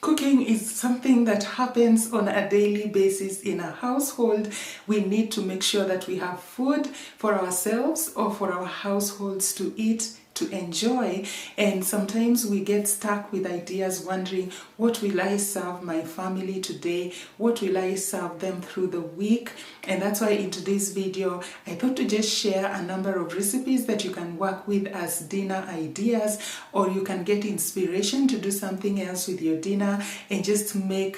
Cooking is something that happens on a daily basis in a household. We need to make sure that we have food for ourselves or for our households to eat, to enjoy, and sometimes we get stuck with ideas wondering, what will I serve my family today? What will I serve them through the week? And that's why in today's video I thought to just share a number of recipes that you can work with as dinner ideas, or you can get inspiration to do something else with your dinner and just make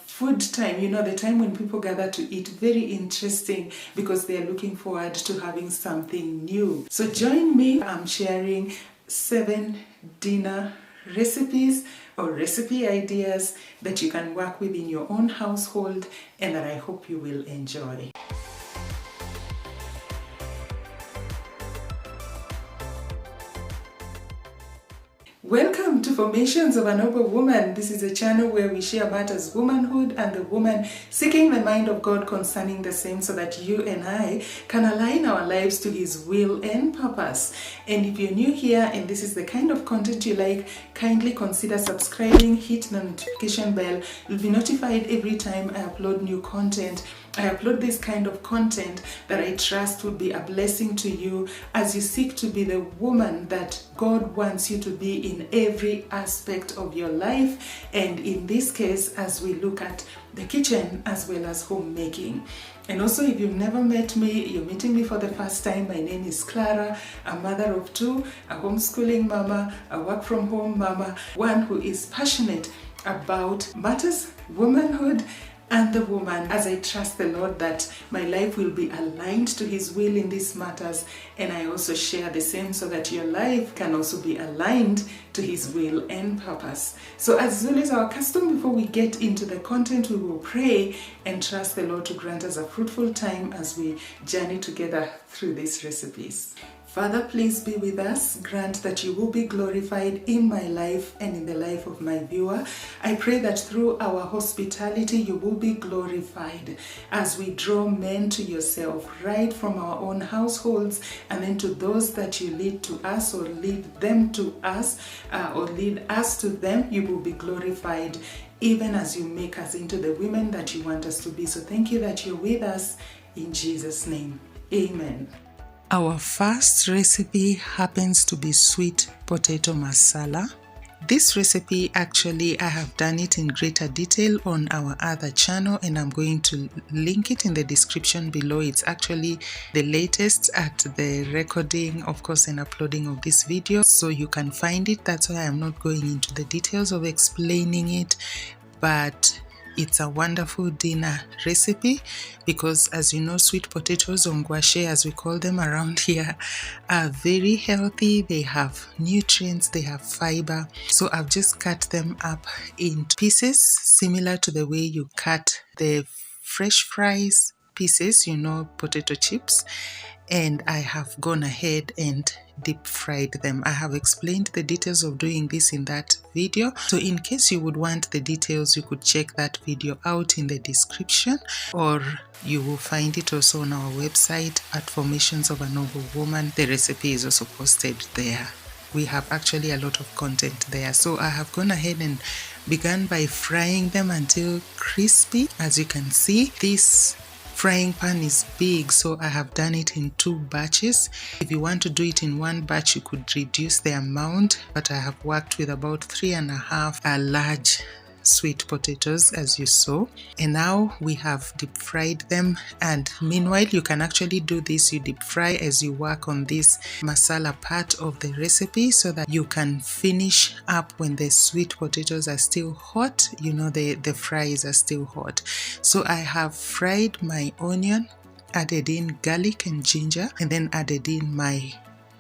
food time, the time when people gather to eat, very interesting because they are looking forward to having something new. So join me. I'm sharing 7 dinner recipes or recipe ideas that you can work with in your own household and that I hope you will enjoy. Welcome to Formations of a Noble Woman. This is a channel where we share matters womanhood and the woman seeking the mind of God concerning the same, so that you and I can align our lives to His will and purpose. And if you're new here and this is the kind of content you like, kindly consider subscribing, hit the notification bell. You'll be notified every time I upload new content. I upload this kind of content that I trust will be a blessing to you as you seek to be the woman that God wants you to be in every aspect of your life, and in this case as we look at the kitchen as well as homemaking. And also, if you've never met me, you're meeting me for the first time, my name is Clara, a mother of 2, a homeschooling mama, a work from home mama, one who is passionate about matters womanhood and the woman, as I trust the Lord that my life will be aligned to His will in these matters, and I also share the same so that your life can also be aligned to His will and purpose. So as well as our custom, before we get into the content, we will pray and trust the Lord to grant us a fruitful time as we journey together through these recipes. Father, please be with us. Grant that you will be glorified in my life and in the life of my viewer. I pray that through our hospitality, you will be glorified as we draw men to yourself, right from our own households, and then to those that you lead to us or lead them to us, or lead us to them. You will be glorified even as you make us into the women that you want us to be. So thank you that you're with us. In Jesus' name, amen. Our first recipe happens to be sweet potato masala. This recipe, actually, I have done it in greater detail on our other channel, and I'm going to link it in the description below. It's actually the latest at the recording, of course, and uploading of this video, so you can find it. That's why I'm not going into the details of explaining it, but it's a wonderful dinner recipe because, as you know, sweet potatoes, or ngwashe as we call them around here, are very healthy. They have nutrients, they have fiber. So I've just cut them up into pieces similar to the way you cut the fresh fries pieces, potato chips. And I have gone ahead and deep fried them. I have explained the details of doing this in that video. So in case you would want the details, you could check that video out in the description, or you will find it also on our website at Formations of a Noble Woman. The recipe is also posted there. We have actually a lot of content there. So I have gone ahead and begun by frying them until crispy. As you can see, this frying pan is big, so I have done it in 2 batches. If you want to do it in 1 batch, you could reduce the amount, but I have worked with about 3.5 large sweet potatoes, as you saw. And now we have deep fried them, and meanwhile you can actually do this, you deep fry as you work on this masala part of the recipe, so that you can finish up when the sweet potatoes are still hot. The fries are still hot. So I have fried my onion, added in garlic and ginger, and then added in my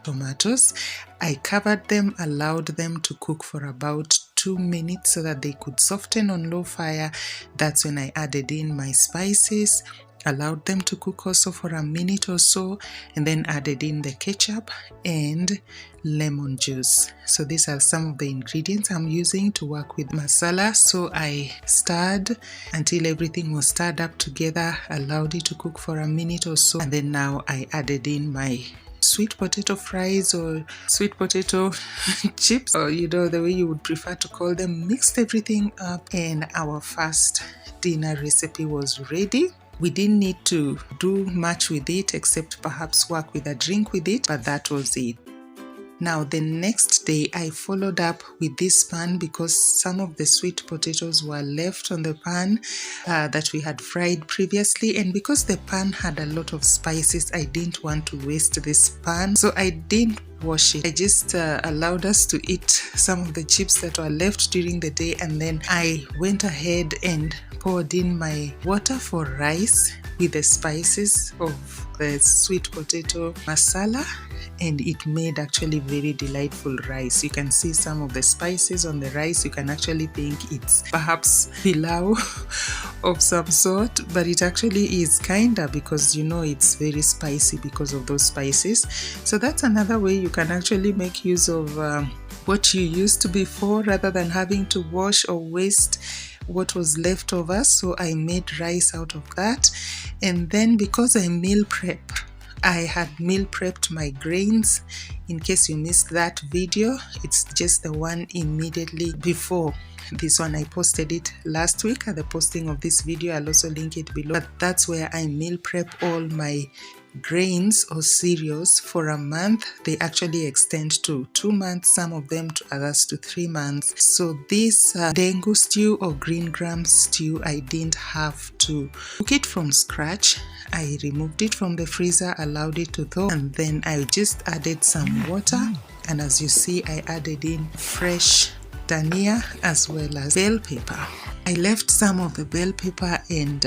tomatoes. I covered them, allowed them to cook for about 2 minutes so that they could soften on low fire. That's when I added in my spices, allowed them to cook also for a minute or so, and then added in the ketchup and lemon juice. So these are some of the ingredients I'm using to work with masala. So I stirred until everything was stirred up together, allowed it to cook for a minute or so, and then now I added in my sweet potato fries or sweet potato chips, or the way you would prefer to call them. Mixed everything up and our first dinner recipe was ready. We didn't need to do much with it except perhaps work with a drink with it, but that was it. Now the next day I followed up with this pan because some of the sweet potatoes were left on the pan that we had fried previously, and because the pan had a lot of spices, I didn't want to waste this pan, so I didn't wash it. I just allowed us to eat some of the chips that were left during the day, and then I went ahead and poured in my water for rice with the spices of the sweet potato masala, and it made actually very delightful rice. You can see some of the spices on the rice. You can actually think it's perhaps pilau of some sort, but it actually is kinda, because it's very spicy because of those spices. So that's another way you can actually make use of what you used to before, rather than having to wash or waste what was left over. So I made rice out of that, and then because I had meal prepped my grains. In case you missed that video, it's just the one immediately before this one. I posted it last week at the posting of this video. I'll also link it below. But that's where I meal prep all my grains or cereals for a month. They actually extend to 2 months, some of them to others to 3 months. So this dengu stew or green gram stew, I didn't have to cook it from scratch. I removed it from the freezer, allowed it to thaw, and then I just added some water, and as you see, I added in fresh dhania as well as bell pepper. I left some of the bell pepper and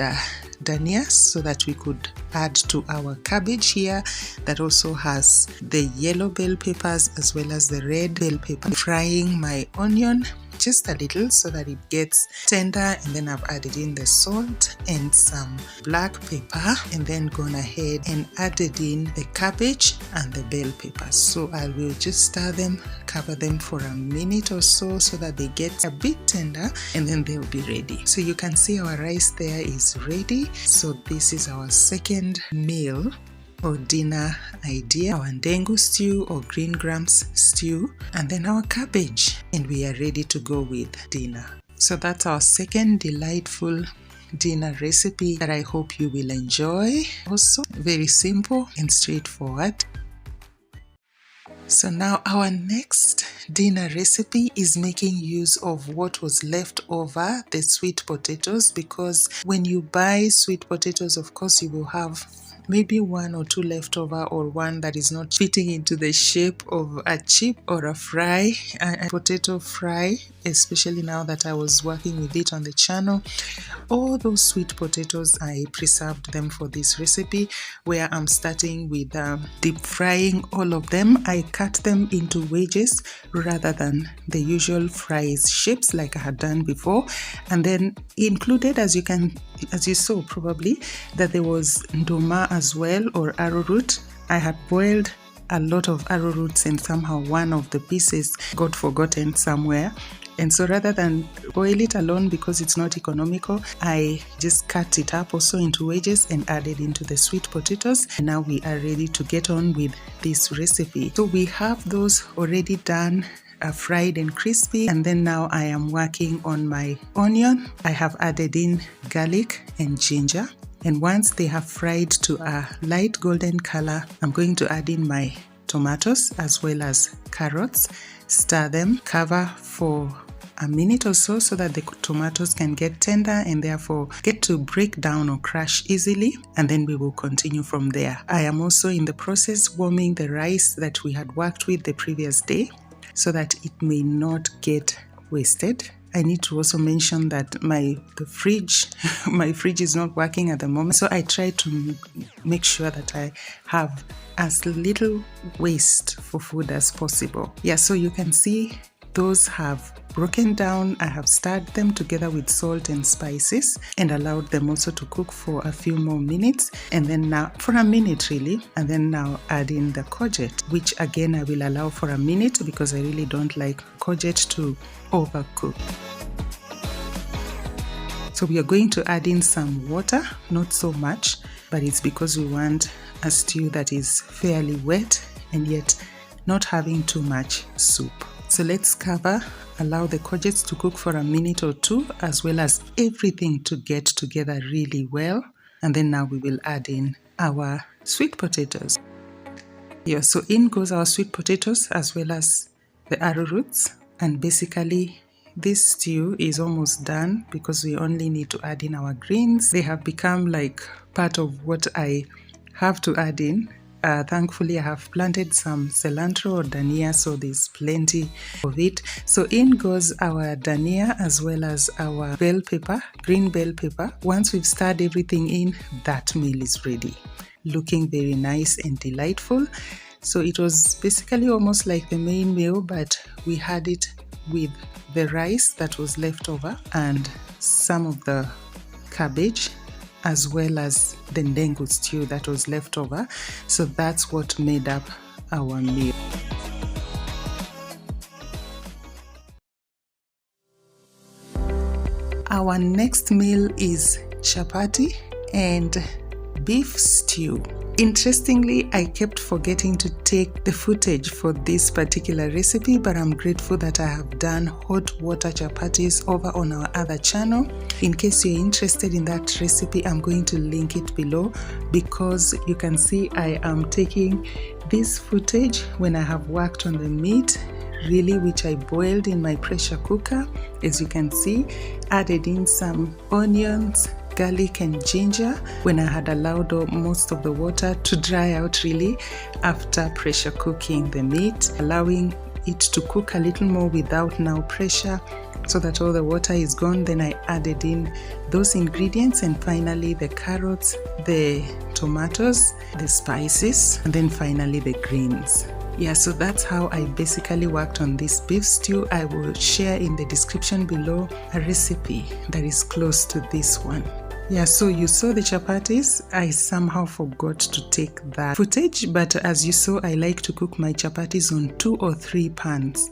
dhania so that we could add to our cabbage here that also has the yellow bell peppers as well as the red bell pepper. Frying my onion just a little so that it gets tender, and then I've added in the salt and some black pepper, and then gone ahead and added in the cabbage and the bell peppers. So I will just stir them, cover them for a minute or so that they get a bit tender, and then they'll be ready. So you can see our rice there is ready. So this is our second meal or dinner idea, our dengu stew or green grams stew, and then our cabbage, and we are ready to go with dinner. So that's our second delightful dinner recipe that I hope you will enjoy. Also very simple and straightforward. So now our next dinner recipe is making use of what was left over, the sweet potatoes, because when you buy sweet potatoes, of course you will have maybe 1 or 2 left over, or one that is not fitting into the shape of a chip or a fry, a potato fry, especially now that I was working with it on the channel. All those sweet potatoes, I preserved them for this recipe, where I'm starting with deep frying all of them. I cut them into wedges rather than the usual fries shapes like I had done before, and then included, as you saw probably, that there was ndoma as well, or arrowroot. I had boiled a lot of arrowroots and somehow one of the pieces got forgotten somewhere. And so rather than boil it alone because it's not economical, I just cut it up also into wedges and added into the sweet potatoes. And now we are ready to get on with this recipe. So we have those already done, fried and crispy, and then now I am working on my onion. I have added in garlic and ginger, and once they have fried to a light golden color, I'm going to add in my tomatoes as well as carrots, stir them, cover for a minute or so that the tomatoes can get tender and therefore get to break down or crush easily, and then we will continue from there. I am also in the process warming the rice that we had worked with the previous day so that it may not get wasted. I need to also mention that my fridge is not working at the moment, so I try to make sure that I have as little waste for food as possible. Yeah, so you can see those have broken down. I have stirred them together with salt and spices and allowed them also to cook for a few more minutes, and then now for a minute really, and then now add in the courgette, which again I will allow for a minute because I really don't like courgette to overcook. So we are going to add in some water, not so much, but it's because we want a stew that is fairly wet and yet not having too much soup. So let's allow the courgettes to cook for a minute or two, as well as everything to get together really well. And then now we will add in our sweet potatoes. Yeah, so in goes our sweet potatoes as well as the arrowroots. And basically this stew is almost done because we only need to add in our greens. They have become like part of what I have to add in. Thankfully, I have planted some cilantro or dania, so there's plenty of it. So in goes our dania as well as our bell pepper, green bell pepper. Once we've stirred everything in, that meal is ready. Looking very nice and delightful. So it was basically almost like the main meal, but we had it with the rice that was left over and some of the cabbage, as well as the ndengu stew that was left over. So that's what made up our meal. Our next meal is chapati and beef stew. Interestingly, I kept forgetting to take the footage for this particular recipe, but I'm grateful that I have done hot water chapatis over on our other channel. In case you're interested in that recipe, I'm going to link it below, because you can see I am taking this footage when I have worked on the meat, really, which I boiled in my pressure cooker. As you can see, added in some onions, garlic and ginger when I had allowed most of the water to dry out really after pressure cooking the meat, allowing it to cook a little more without now pressure so that all the water is gone. Then I added in those ingredients, and finally the carrots, the tomatoes, the spices, and then finally the greens. Yeah, so that's how I basically worked on this beef stew. I will share in the description below a recipe that is close to this one. Yeah, so you saw the chapatis. I somehow forgot to take that footage, but as you saw, I like to cook my chapatis on 2 or 3 pans.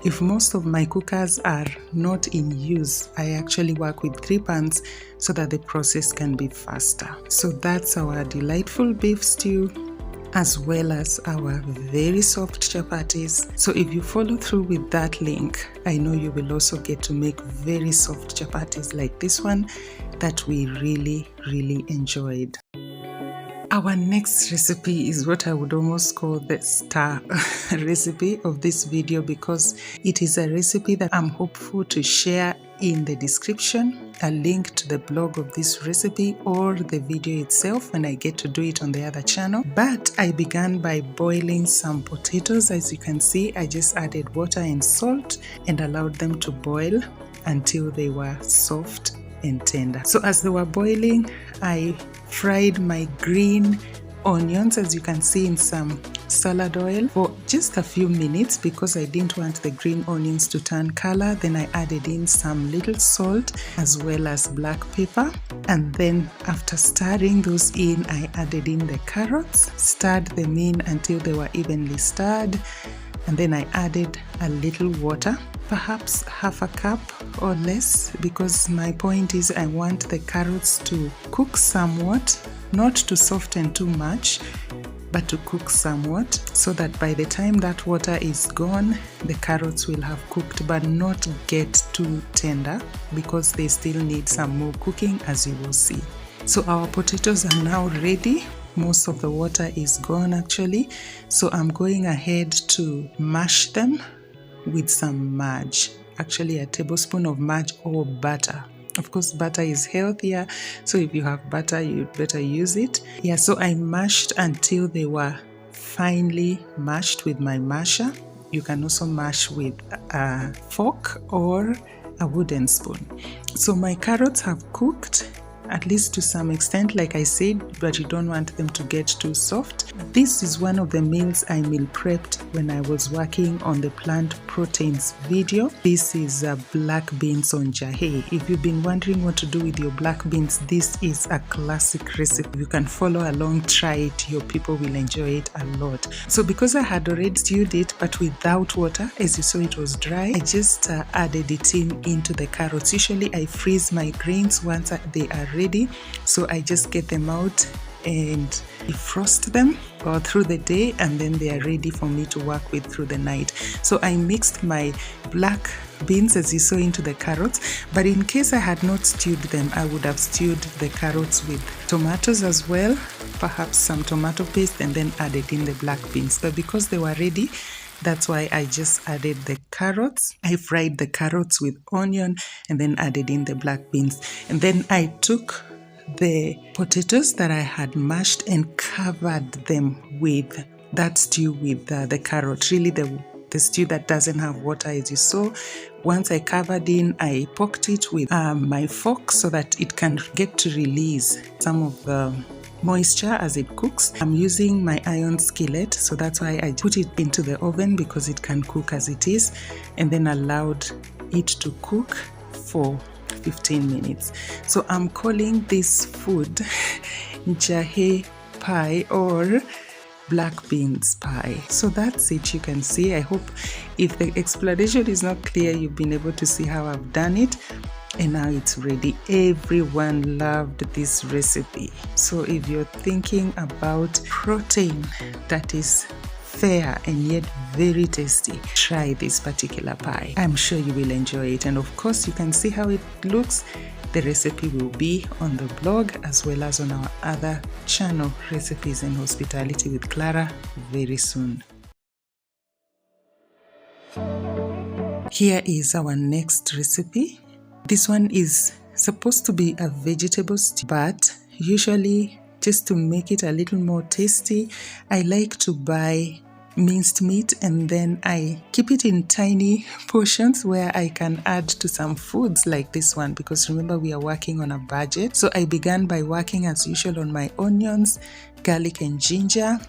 If most of my cookers are not in use, I actually work with 3 pans so that the process can be faster. So that's our delightful beef stew, as well as our very soft chapatis. So if you follow through with that link, I know you will also get to make very soft chapatis like this one that we really enjoyed. Our next recipe is what I would almost call the star recipe of this video, because it is a recipe that I'm hopeful to share in the description, a link to the blog of this recipe or the video itself when I get to do it on the other channel. But I began by boiling some potatoes. As you can see, I just added water and salt and allowed them to boil until they were soft and tender. So as they were boiling, I fried my green onions, as you can see, in some salad oil for just a few minutes because I didn't want the green onions to turn color. Then I added in some little salt as well as black pepper, and then after stirring those in, I added in the carrots, stirred them in until they were evenly stirred, and then I added a little water, perhaps half a cup or less, because my point is I want the carrots to cook somewhat, not to soften too much, but to cook somewhat, so that by the time that water is gone, the carrots will have cooked but not get too tender, because they still need some more cooking, as you will see. So our potatoes are now ready. Most of the water is gone actually, so I'm going ahead to mash them with some margarine, actually a tablespoon of margarine or butter. Of course, butter is healthier, so if you have butter, you'd better use it. Yeah, so I mashed until they were finely mashed with my masher. You can also mash with a fork or a wooden spoon. So my carrots have cooked, at least to some extent, like I said, but you don't want them to get too soft. This is one of the meals I meal prepped when I was working on the plant proteins video. This is black beans on jahe. If you've been wondering what to do with your black beans, this is a classic recipe. You can follow along, try it. Your people will enjoy it a lot. So because I had already stewed it, but without water, as you saw, it was dry, I just added it into the carrots. Usually I freeze my grains once they are ready, so I just get them out and defrost them through the day, and then they are ready for me to work with through the night. So I mixed my black beans, as you saw, into the carrots, but in case I had not stewed them, I would have stewed the carrots with tomatoes as well, perhaps some tomato paste, and then added in the black beans. But because they were ready, that's why I just added the carrots. I fried the carrots with onion and then added in the black beans. And then I took the potatoes that I had mashed and covered them with that stew with the carrot. Really the stew that doesn't have water, as you saw. Once I covered in, I poked it with my fork so that it can get to release some of the moisture as it cooks. I'm using my iron skillet, so that's why I put it into the oven, because it can cook as it is, and then allowed it to cook for 15 minutes. So I'm calling this food njahe pie or black beans pie. So that's it. You can see, I hope if the explanation is not clear, you've been able to see how I've done it. And now it's ready. Everyone loved this recipe. So if you're thinking about protein that is fair and yet very tasty, try this particular pie. I'm sure you will enjoy it. And of course, you can see how it looks. The recipe will be on the blog as well as on our other channel, Recipes and Hospitality with Clara, very soon. Here is our next recipe. This one is supposed to be a vegetable stew, but usually, just to make it a little more tasty, I like to buy minced meat and then I keep it in tiny portions where I can add to some foods like this one, because remember, we are working on a budget. So I began by working as usual on my onions, garlic and ginger.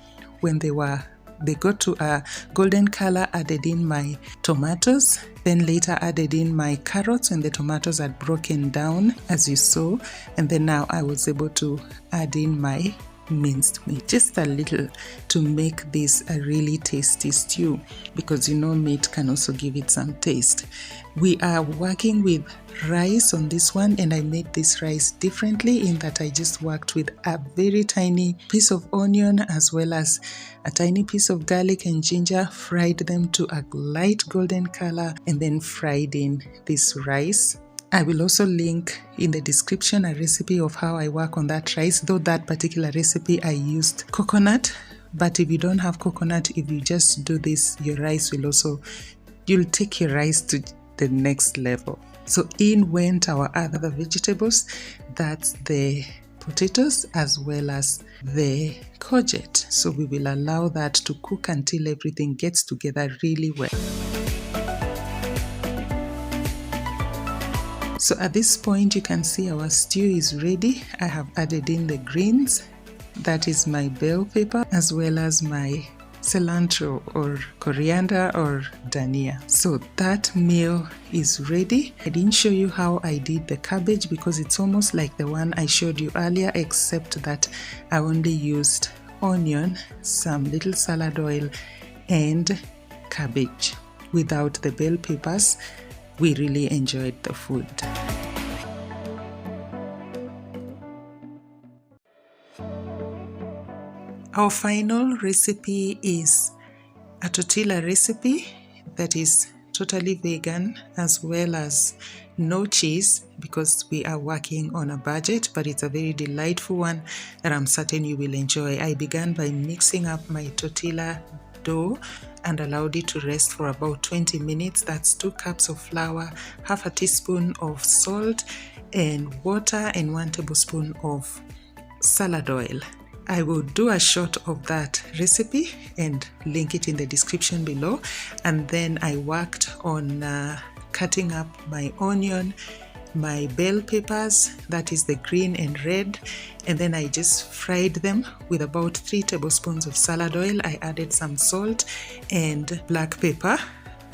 When they got to a golden color, added in my tomatoes, then later added in my carrots when the tomatoes had broken down, as you saw, and then now I was able to add in my minced meat, just a little, to make this a really tasty stew, because meat can also give it some taste. We are working with rice on this one, and I made this rice differently in that I just worked with a very tiny piece of onion as well as a tiny piece of garlic and ginger, fried them to a light golden color, and then fried in this rice. I will also link in the description a recipe of how I work on that rice, though that particular recipe I used coconut. But if you don't have coconut, if you just do this, your rice will also, you'll take your rice to the next level. So in went our other vegetables, that's the potatoes as well as the courgette. So we will allow that to cook until everything gets together really well. So at this point, you can see our stew is ready. I have added in the greens, that is my bell pepper, as well as my cilantro or coriander or dhania. So that meal is ready. I didn't show you how I did the cabbage because it's almost like the one I showed you earlier, except that I only used onion, some little salad oil, and cabbage. Without the bell peppers, we really enjoyed the food. Our final recipe is a tortilla recipe that is totally vegan as well as no cheese, because we are working on a budget, but it's a very delightful one that I'm certain you will enjoy. I began by mixing up my tortilla dough and allowed it to rest for about 20 minutes. That's 2 cups of flour, half a teaspoon of salt and water, and 1 tablespoon of salad oil. I will do a shot of that recipe and link it in the description below. And then I worked on cutting up my onion, my bell peppers, that is the green and red, and then I just fried them with about 3 tablespoons of salad oil. I added some salt and black pepper.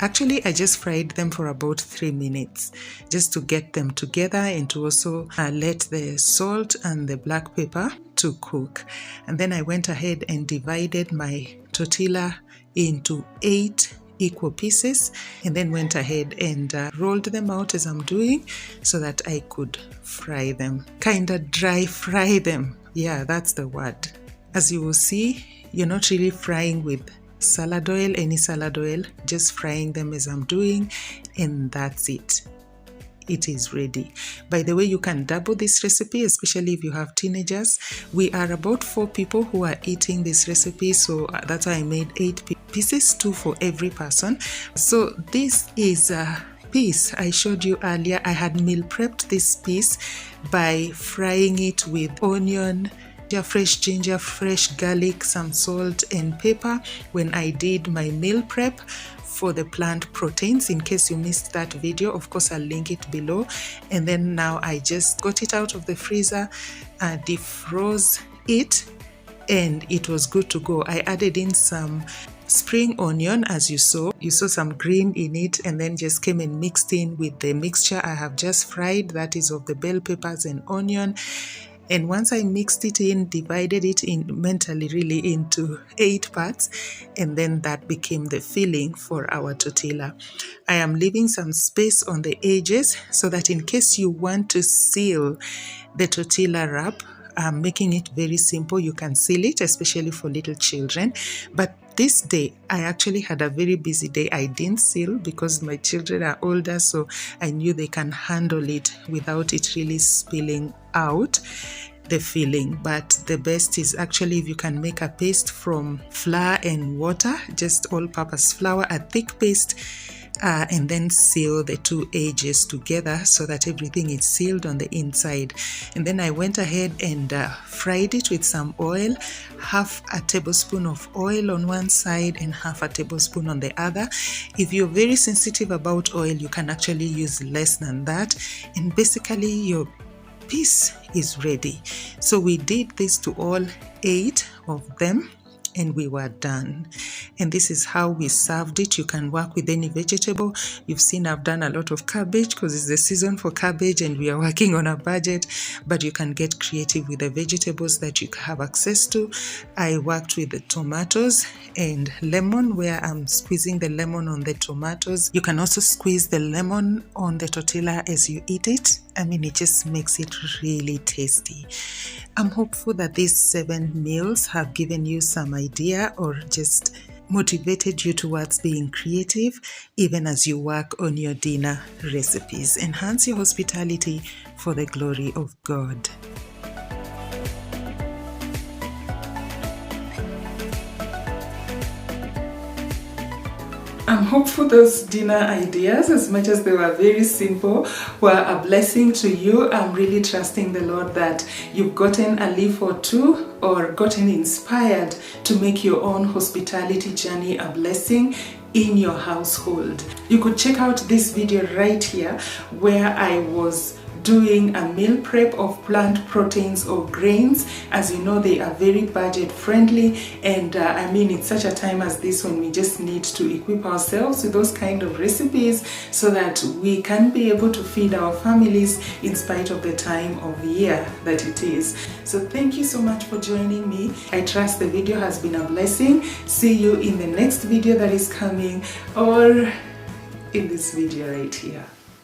Actually, I just fried them for about 3 minutes just to get them together and to also let the salt and the black pepper to cook. And then I went ahead and divided my tortilla into 8 equal pieces, and then went ahead and rolled them out as I'm doing so that I could fry them, kind of dry fry them Yeah, that's the word. As you will see, you're not really frying with salad oil, any salad oil, just frying them as I'm doing, and that's it. It is ready. By the way, you can double this recipe, especially if you have teenagers. We are about 4 people who are eating this recipe, so that's why I made 8 pieces, 2 for every person. So this is a piece I showed you earlier. I had meal prepped this piece by frying it with onion, fresh ginger, fresh garlic, some salt and pepper when I did my meal prep for the plant proteins. In case you missed that video, of course I'll link it below. And then now I just got it out of the freezer, defroze it, and it was good to go. I added in some spring onion, as you saw some green in it, and then just came and mixed in with the mixture I have just fried, that is of the bell peppers and onion. And once I mixed it in, divided it in mentally really into 8 parts, and then that became the filling for our tortilla. I am leaving some space on the edges so that in case you want to seal the tortilla wrap, I'm making it very simple. You can seal it, especially for little children. But this day, I actually had a very busy day. I didn't seal because my children are older, so I knew they can handle it without it really spilling out the filling. But the best is actually if you can make a paste from flour and water, just all-purpose flour, a thick paste, and then seal the 2 edges together so that everything is sealed on the inside. And then I went ahead and fried it with some oil, half a tablespoon of oil on one side and half a tablespoon on the other. If you're very sensitive about oil, you can actually use less than that, and basically your piece is ready. So we did this to all 8 of them, and we were done. And this is how we served it. You can work with any vegetable. You've seen I've done a lot of cabbage because it's the season for cabbage and we are working on a budget, but you can get creative with the vegetables that you have access to. I worked with the tomatoes and lemon, where I'm squeezing the lemon on the tomatoes. You can also squeeze the lemon on the tortilla as you eat it. I mean, it just makes it really tasty. I'm hopeful that these 7 meals have given you some idea or just motivated you towards being creative, even as you work on your dinner recipes. Enhance your hospitality for the glory of God. I'm hopeful those dinner ideas, as much as they were very simple, were a blessing to you. I'm really trusting the Lord that you've gotten a leaf or 2 or gotten inspired to make your own hospitality journey a blessing in your household. You could check out this video right here where I was doing a meal prep of plant proteins or grains. As you know, they are very budget friendly, and I mean, it's such a time as this when we just need to equip ourselves with those kind of recipes so that we can be able to feed our families in spite of the time of year that it is. So thank you so much for joining me. I trust the video has been a blessing. See you in the next video that is coming, or in this video right here.